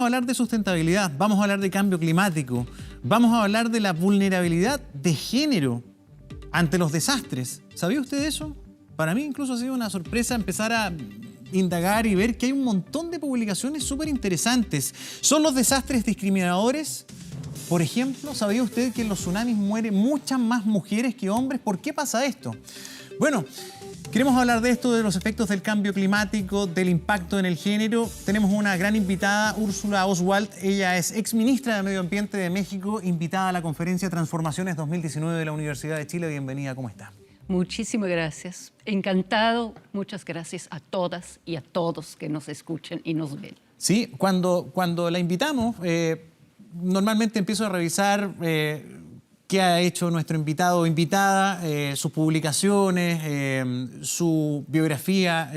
a hablar de sustentabilidad, vamos a hablar de cambio climático, vamos a hablar de la vulnerabilidad de género ante los desastres. ¿Sabía usted eso? Para mí incluso ha sido una sorpresa empezar a indagar y ver que hay un montón de publicaciones súper interesantes. ¿Son los desastres discriminadores? Por ejemplo, ¿sabía usted que en los tsunamis mueren muchas más mujeres que hombres? ¿Por qué pasa esto? Bueno, queremos hablar de esto, de los efectos del cambio climático, del impacto en el género. Tenemos una gran invitada, Úrsula Oswald. Ella es exministra de Medio Ambiente de México, invitada a la conferencia Transformaciones 2019 de la Universidad de Chile. Bienvenida, ¿cómo está? Muchísimas gracias. Encantado. Muchas gracias a todas y a todos que nos escuchen y nos ven. Sí, cuando la invitamos, normalmente empiezo a revisar qué ha hecho nuestro invitado o invitada, sus publicaciones, su biografía.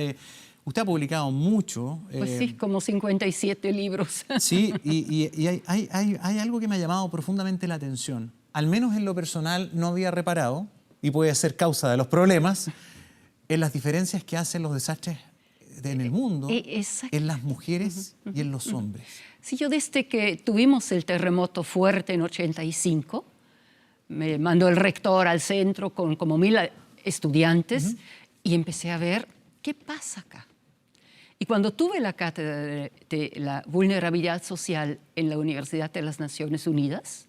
Usted ha publicado mucho. Pues sí, como 57 libros. Sí, y hay algo que me ha llamado profundamente la atención. Al menos en lo personal no había reparado, y puede ser causa de los problemas, en las diferencias que hacen los desastres en el mundo, en las mujeres y en los hombres. Sí, yo desde que tuvimos el terremoto fuerte en 85, me mandó el rector al centro con como 1000 estudiantes y empecé a ver qué pasa acá. Y cuando tuve la cátedra de la vulnerabilidad social en la Universidad de las Naciones Unidas,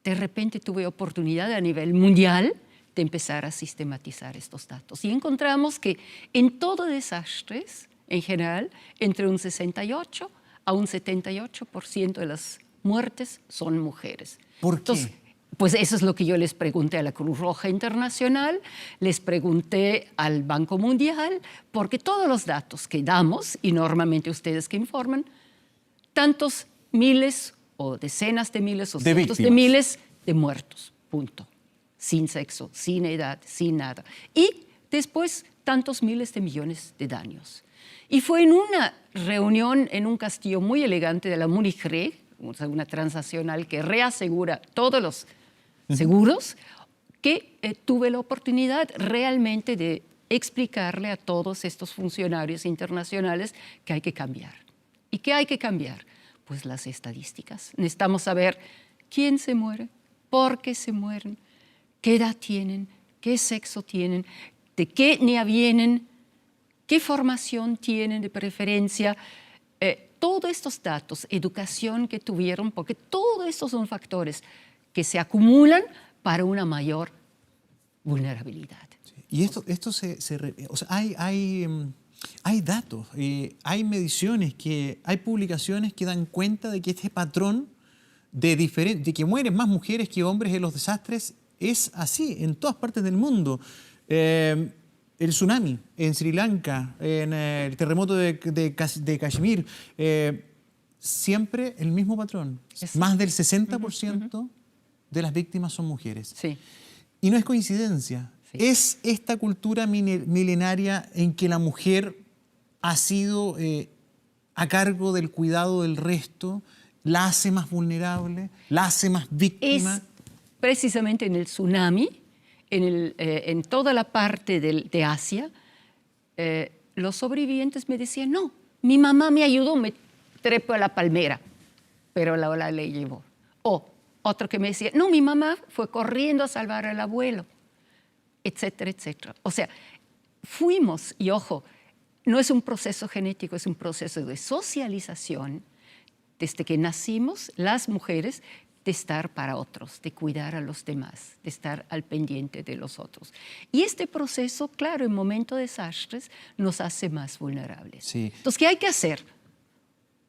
de repente tuve oportunidad a nivel mundial de empezar a sistematizar estos datos. Y encontramos que en todo desastres, en general, entre un 68 a un 78% de las muertes son mujeres. ¿Por qué? Entonces, pues eso es lo que yo les pregunté a la Cruz Roja Internacional, les pregunté al Banco Mundial, porque todos los datos que damos, y normalmente ustedes que informan, tantos miles o decenas de miles o cientos de miles de muertos, punto. Sin sexo, sin edad, sin nada. Y después tantos miles de millones de daños. Y fue en una reunión en un castillo muy elegante de la Munich Re, una transnacional que reasegura todos los seguros, que tuve la oportunidad realmente de explicarle a todos estos funcionarios internacionales que hay que cambiar. ¿Y qué hay que cambiar? Pues las estadísticas. Necesitamos saber quién se muere, por qué se mueren, qué edad tienen, qué sexo tienen, de qué etnia vienen, qué formación tienen de preferencia, todos estos datos, educación que tuvieron, porque todos estos son factores que se acumulan para una mayor vulnerabilidad. Sí. Y esto o sea, hay datos, hay mediciones, hay publicaciones que dan cuenta de que este patrón de que mueren más mujeres que hombres en los desastres es así en todas partes del mundo. El tsunami en Sri Lanka, en el terremoto de Kashmir, siempre el mismo patrón. Más del 60% de las víctimas son mujeres. Sí. Y no es coincidencia. Sí. Es esta cultura milenaria en que la mujer ha sido a cargo del cuidado del resto, la hace más vulnerable, la hace más víctima. Es precisamente en el tsunami, en toda la parte de Asia, los sobrevivientes me decían, no, mi mamá me ayudó, me trepó a la palmera, pero la ola le llevó. O otro que me decía, no, mi mamá fue corriendo a salvar al abuelo, etcétera, etcétera. O sea, fuimos, y ojo, no es un proceso genético, es un proceso de socialización. Desde que nacimos, las mujeres, de estar para otros, de cuidar a los demás, de estar al pendiente de los otros. Y este proceso, claro, en momentos de desastres, nos hace más vulnerables. Sí. Entonces, ¿qué hay que hacer?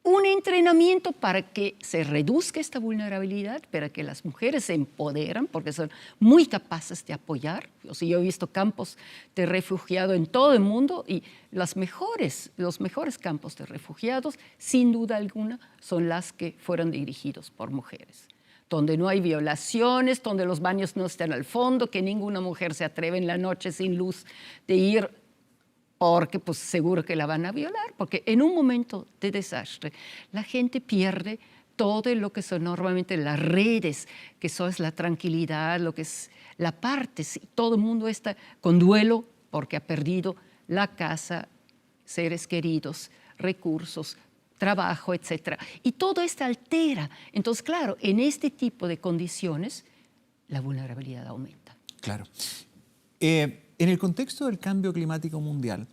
Un entrenamiento para que se reduzca esta vulnerabilidad, para que las mujeres se empoderan, porque son muy capaces de apoyar. O sea, yo he visto campos de refugiados en todo el mundo y los mejores campos de refugiados, sin duda alguna, son las que fueron dirigidos por mujeres. Donde no hay violaciones, donde los baños no están al fondo, que ninguna mujer se atreve en la noche sin luz de ir porque pues seguro que la van a violar, porque en un momento de desastre la gente pierde todo lo que son normalmente las redes, que eso es la tranquilidad, lo que es la parte, todo el mundo está con duelo porque ha perdido la casa, seres queridos, recursos, trabajo, etc. Y todo esto altera. Entonces, claro, en este tipo de condiciones, la vulnerabilidad aumenta. Claro. En el contexto del cambio climático mundial,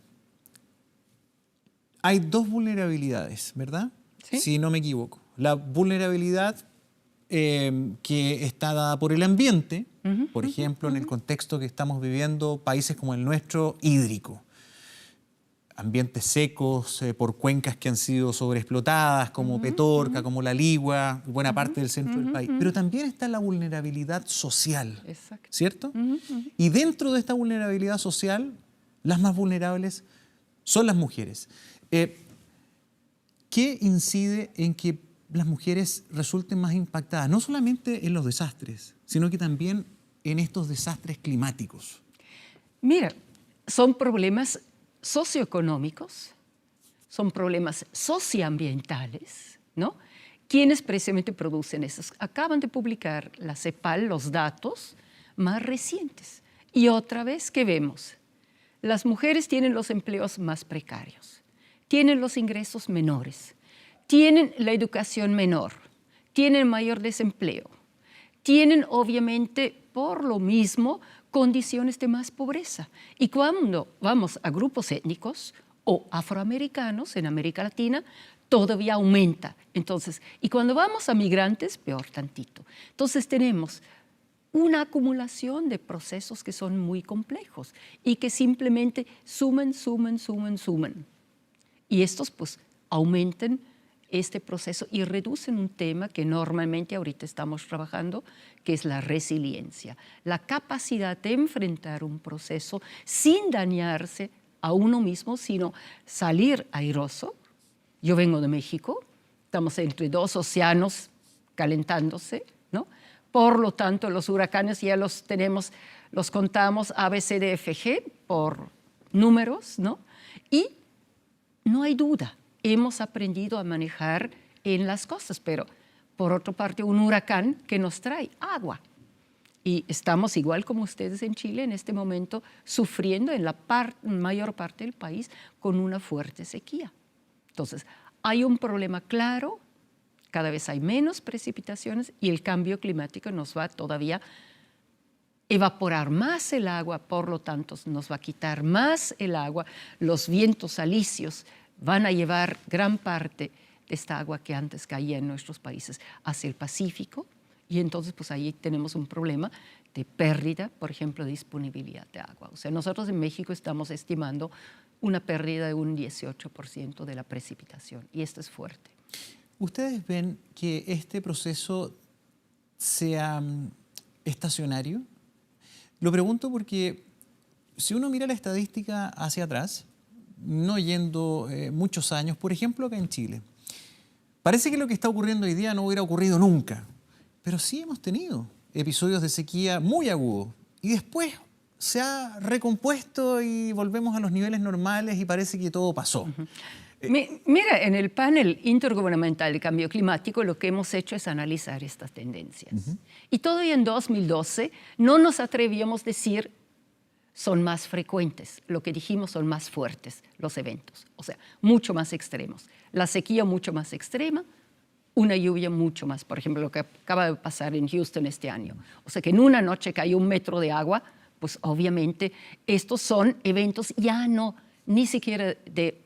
hay dos vulnerabilidades, ¿verdad? ¿Sí? Si no me equivoco. La vulnerabilidad que está dada por el ambiente, por ejemplo, en el contexto que estamos viviendo, países como el nuestro, hídrico. Ambientes secos, por cuencas que han sido sobreexplotadas, como Petorca, como La Ligua, buena parte del centro del país. Pero también está la vulnerabilidad social, Exacto. ¿cierto? Y dentro de esta vulnerabilidad social, las más vulnerables son las mujeres. ¿Qué incide en que las mujeres resulten más impactadas, no solamente en los desastres, sino que también en estos desastres climáticos? Mira, son problemas socioeconómicos, son problemas socioambientales, ¿no? ¿Quiénes precisamente producen esos? Acaban de publicar la CEPAL los datos más recientes. Y otra vez, ¿qué vemos? Las mujeres tienen los empleos más precarios, tienen los ingresos menores, tienen la educación menor, tienen mayor desempleo, tienen obviamente por lo mismo condiciones de más pobreza. Y cuando vamos a grupos étnicos o afroamericanos en América Latina, todavía aumenta. Entonces, y cuando vamos a migrantes, peor tantito. Entonces tenemos una acumulación de procesos que son muy complejos y que simplemente suman. Y estos pues aumentan este proceso y reducen un tema que normalmente ahorita estamos trabajando, que es la resiliencia, la capacidad de enfrentar un proceso sin dañarse a uno mismo, sino salir airoso. Yo vengo de México, estamos entre dos océanos calentándose, ¿no? Por lo tanto, los huracanes ya los tenemos, los contamos A, B, C, D, F, G por números, ¿no? Y no hay duda, hemos aprendido a manejar en las costas, pero por otra parte un huracán que nos trae agua. Y estamos igual como ustedes en Chile en este momento sufriendo en la mayor parte del país con una fuerte sequía. Entonces, hay un problema claro, cada vez hay menos precipitaciones y el cambio climático nos va todavía evaporar más el agua, por lo tanto nos va a quitar más el agua, los vientos alisios van a llevar gran parte de esta agua que antes caía en nuestros países hacia el Pacífico y entonces pues ahí tenemos un problema de pérdida, por ejemplo, de disponibilidad de agua. O sea, nosotros en México estamos estimando una pérdida de un 18% de la precipitación y esto es fuerte. ¿Ustedes ven que este proceso sea estacionario? Lo pregunto porque si uno mira la estadística hacia atrás, no yendo muchos años, por ejemplo acá en Chile, parece que lo que está ocurriendo hoy día no hubiera ocurrido nunca, pero sí hemos tenido episodios de sequía muy agudos y después se ha recompuesto y volvemos a los niveles normales y parece que todo pasó. Mira, en el panel intergubernamental de cambio climático lo que hemos hecho es analizar estas tendencias. Y todavía en 2012 no nos atrevíamos a decir son más frecuentes, lo que dijimos son más fuertes los eventos, o sea, mucho más extremos. La sequía mucho más extrema, una lluvia mucho más, por ejemplo, lo que acaba de pasar en Houston este año. O sea, que en una noche cayó 1 metro de agua, pues obviamente estos son eventos ya no, ni siquiera de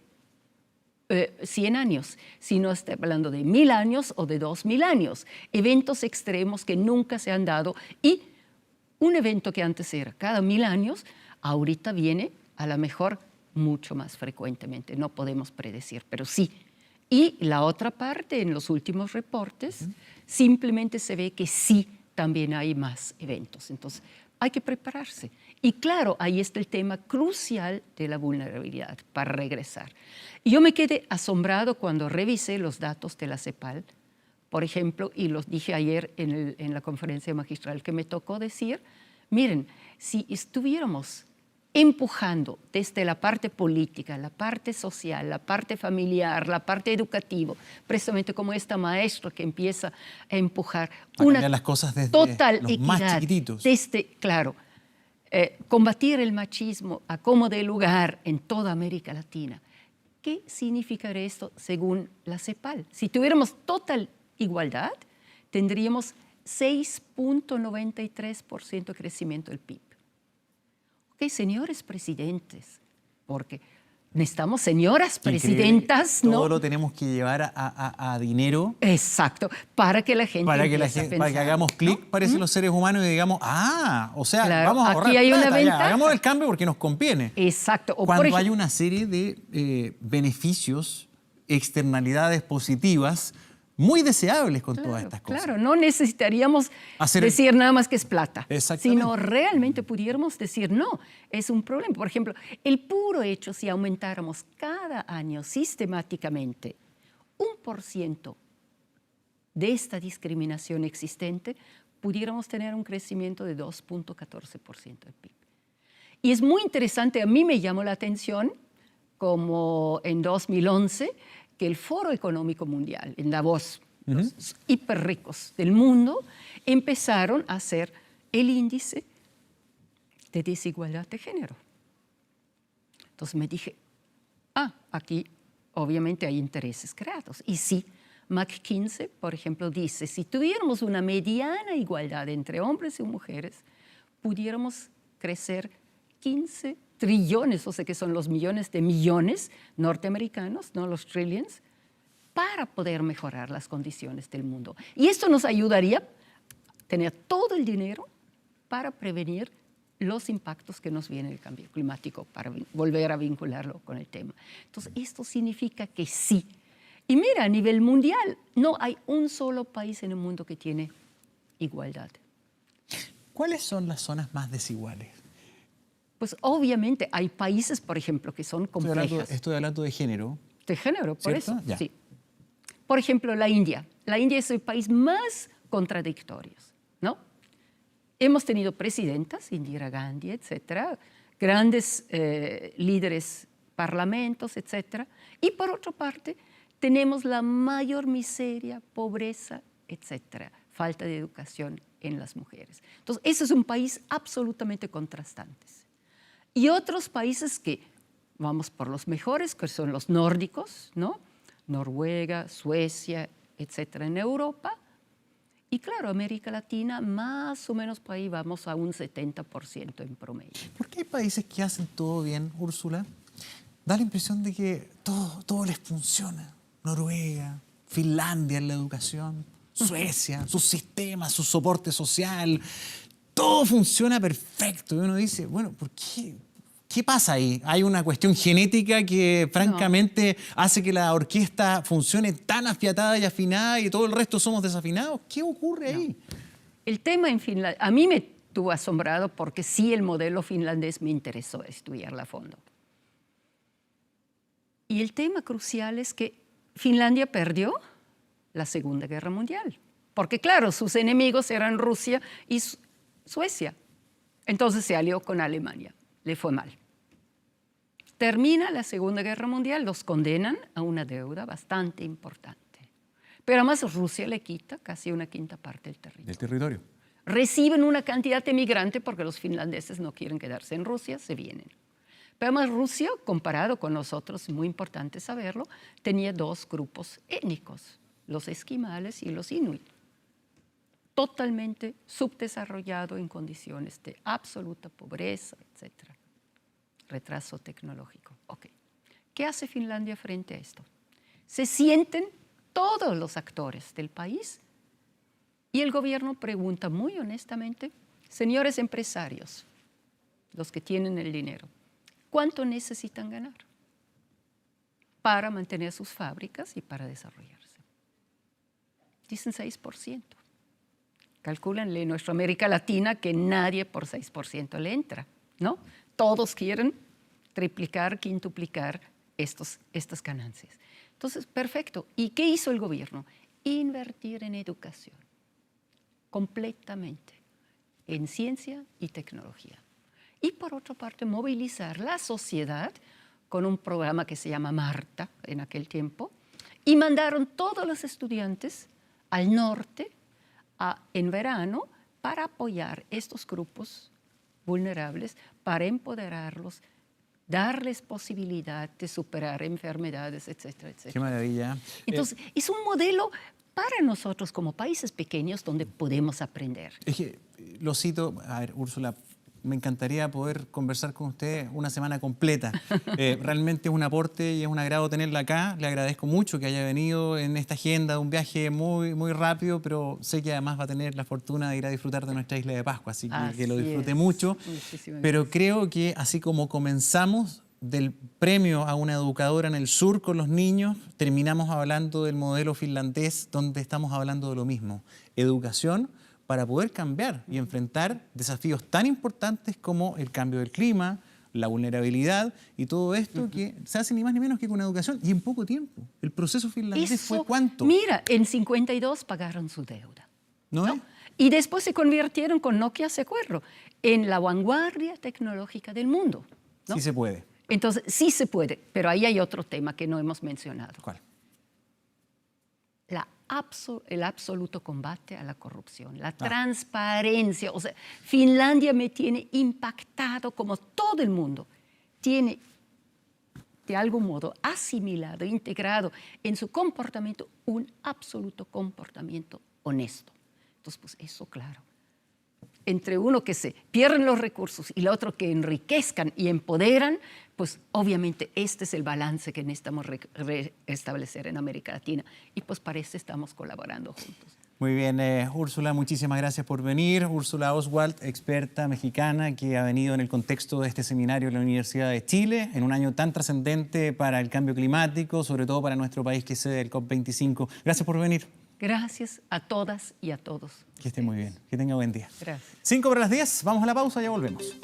100 años, sino está hablando de 1000 años o de 2000 años. Eventos extremos que nunca se han dado y un evento que antes era cada 1000 años, ahorita viene a lo mejor mucho más frecuentemente. No podemos predecir, pero sí. Y la otra parte, en los últimos reportes, simplemente se ve que sí también hay más eventos. Entonces, hay que prepararse. Y claro, ahí está el tema crucial de la vulnerabilidad, para regresar. Y yo me quedé asombrado cuando revisé los datos de la CEPAL, por ejemplo, y los dije ayer en la conferencia magistral que me tocó decir, miren, si estuviéramos empujando desde la parte política, la parte social, la parte familiar, la parte educativa, precisamente como esta maestra que empieza a empujar una las cosas desde total los equidad, más chiquititos. desde, claro, combatir el machismo a como de lugar en toda América Latina, ¿Qué significaría esto según la CEPAL? Si tuviéramos total igualdad, tendríamos 6.93% de crecimiento del PIB. Ok, señores presidentes, porque necesitamos señoras presidentas, Todo ¿no? lo tenemos que llevar a dinero Exacto, para que la gente para que, empiece a para que pensar, hagamos clic, ¿no? parecen los seres humanos y digamos, o sea, Claro, vamos a aquí ahorrar hay una plata, ya, ventaja. hagamos el cambio porque nos conviene. Exacto. O Cuando por hay ejemplo, una serie de beneficios, externalidades positivas, muy deseables con todas estas cosas. claro, no necesitaríamos decir nada más que es plata, Exactamente. sino realmente pudiéramos decir, no, es un problema. Por ejemplo, el puro hecho si aumentáramos cada año sistemáticamente 1% de esta discriminación existente, pudiéramos tener un crecimiento de 2.14% del PIB. Y es muy interesante, a mí me llamó la atención, como en 2011, que el Foro Económico Mundial, en Davos, los hiper ricos del mundo, empezaron a hacer el índice de desigualdad de género. Entonces me dije, aquí obviamente hay intereses creados. Y sí, McKinsey, por ejemplo, dice, si tuviéramos una mediana igualdad entre hombres y mujeres, pudiéramos crecer 15 trillones, o sea que son los millones de millones norteamericanos, no los trillions, para poder mejorar las condiciones del mundo. Y esto nos ayudaría a tener todo el dinero para prevenir los impactos que nos viene el cambio climático, para volver a vincularlo con el tema. Entonces, esto significa que sí. Y mira, a nivel mundial, no hay un solo país en el mundo que tiene igualdad. ¿Cuáles son las zonas más desiguales? Pues obviamente hay países, por ejemplo, que son complejas. Estoy hablando de género. De género, por ¿cierto? eso, Ya. sí. Por ejemplo, la India. La India es el país más contradictorio, ¿no? Hemos tenido presidentas, Indira Gandhi, etcétera, grandes líderes, parlamentos, etcétera. Y por otra parte, tenemos la mayor miseria, pobreza, etcétera, falta de educación en las mujeres. Entonces, ese es un país absolutamente contrastante. Y otros países que vamos por los mejores, que son los nórdicos, ¿no? Noruega, Suecia, etcétera, en Europa. Y claro, América Latina, más o menos por ahí vamos a un 70% en promedio. ¿Por qué hay países que hacen todo bien, Úrsula? Da la impresión de que todo les funciona. Noruega, Finlandia en la educación, Suecia, sus sistemas, su soporte social, todo funciona perfecto. Y uno dice, bueno, ¿por qué? ¿Qué pasa ahí? ¿Hay una cuestión genética que francamente hace que la orquesta funcione tan afiatada y afinada y todo el resto somos desafinados? ¿Qué ocurre ahí? El tema en Finlandia, a mí me tuvo asombrado porque sí el modelo finlandés me interesó estudiarlo a fondo. Y el tema crucial es que Finlandia perdió la Segunda Guerra Mundial. Porque claro, sus enemigos eran Rusia y Suecia. Entonces se alió con Alemania. Le fue mal. Termina la Segunda Guerra Mundial, los condenan a una deuda bastante importante. Pero además Rusia le quita casi una quinta parte del territorio. Del territorio. Reciben una cantidad de migrantes porque los finlandeses no quieren quedarse en Rusia, se vienen. Pero además Rusia, comparado con nosotros, muy importante saberlo, tenía dos grupos étnicos, los esquimales y los inuit. Totalmente subdesarrollado en condiciones de absoluta pobreza, etc. Retraso tecnológico. Okay. ¿Qué hace Finlandia frente a esto? Se sienten todos los actores del país y el gobierno pregunta muy honestamente, señores empresarios, los que tienen el dinero, ¿cuánto necesitan ganar para mantener sus fábricas y para desarrollarse? Dicen 6%. Calcúlenle en nuestra América Latina que nadie por 6% le entra, ¿no? Todos quieren triplicar, quintuplicar estas ganancias. Entonces, perfecto. ¿Y qué hizo el gobierno? Invertir en educación, completamente, en ciencia y tecnología. Y por otra parte, movilizar la sociedad con un programa que se llama Marta en aquel tiempo, y mandaron todos los estudiantes al norte en verano para apoyar estos grupos vulnerables, para empoderarlos, darles posibilidad de superar enfermedades, etcétera, etcétera. Qué maravilla. Entonces, es un modelo para nosotros como países pequeños donde podemos aprender. Es que lo cito, a ver, Úrsula, me encantaría poder conversar con usted una semana completa. Realmente es un aporte y es un agrado tenerla acá. Le agradezco mucho que haya venido en esta agenda de un viaje muy, muy rápido, pero sé que además va a tener la fortuna de ir a disfrutar de nuestra isla de Pascua, así que lo disfrute mucho. Pero creo que así como comenzamos del premio a una educadora en el sur con los niños, terminamos hablando del modelo finlandés, donde estamos hablando de lo mismo, educación para poder cambiar y enfrentar desafíos tan importantes como el cambio del clima, la vulnerabilidad y todo esto que se hace ni más ni menos que con educación y en poco tiempo. El proceso finlandés fue ¿cuánto? Mira, en 52 pagaron su deuda. ¿No? Y después se convirtieron, con Nokia, se acuerdo, en la vanguardia tecnológica del mundo, ¿no? Sí se puede. Entonces, sí se puede, pero ahí hay otro tema que no hemos mencionado. ¿Cuál? El absoluto combate a la corrupción, la transparencia. O sea, Finlandia me tiene impactado como todo el mundo. Tiene, de algún modo, asimilado, integrado en su comportamiento un absoluto comportamiento honesto. Entonces, pues eso, claro. Entre uno que se pierden los recursos y el otro que enriquezcan y empoderan, pues obviamente este es el balance que necesitamos restablecer en América Latina. Y pues para eso estamos colaborando juntos. Muy bien, Úrsula, muchísimas gracias por venir. Úrsula Oswald, experta mexicana que ha venido en el contexto de este seminario en la Universidad de Chile, en un año tan trascendente para el cambio climático, sobre todo para nuestro país que es sede del COP25. Gracias por venir. Gracias a todas y a todos. Que esté muy bien, que tenga buen día. Gracias. 5 para las 10, vamos a la pausa, ya volvemos.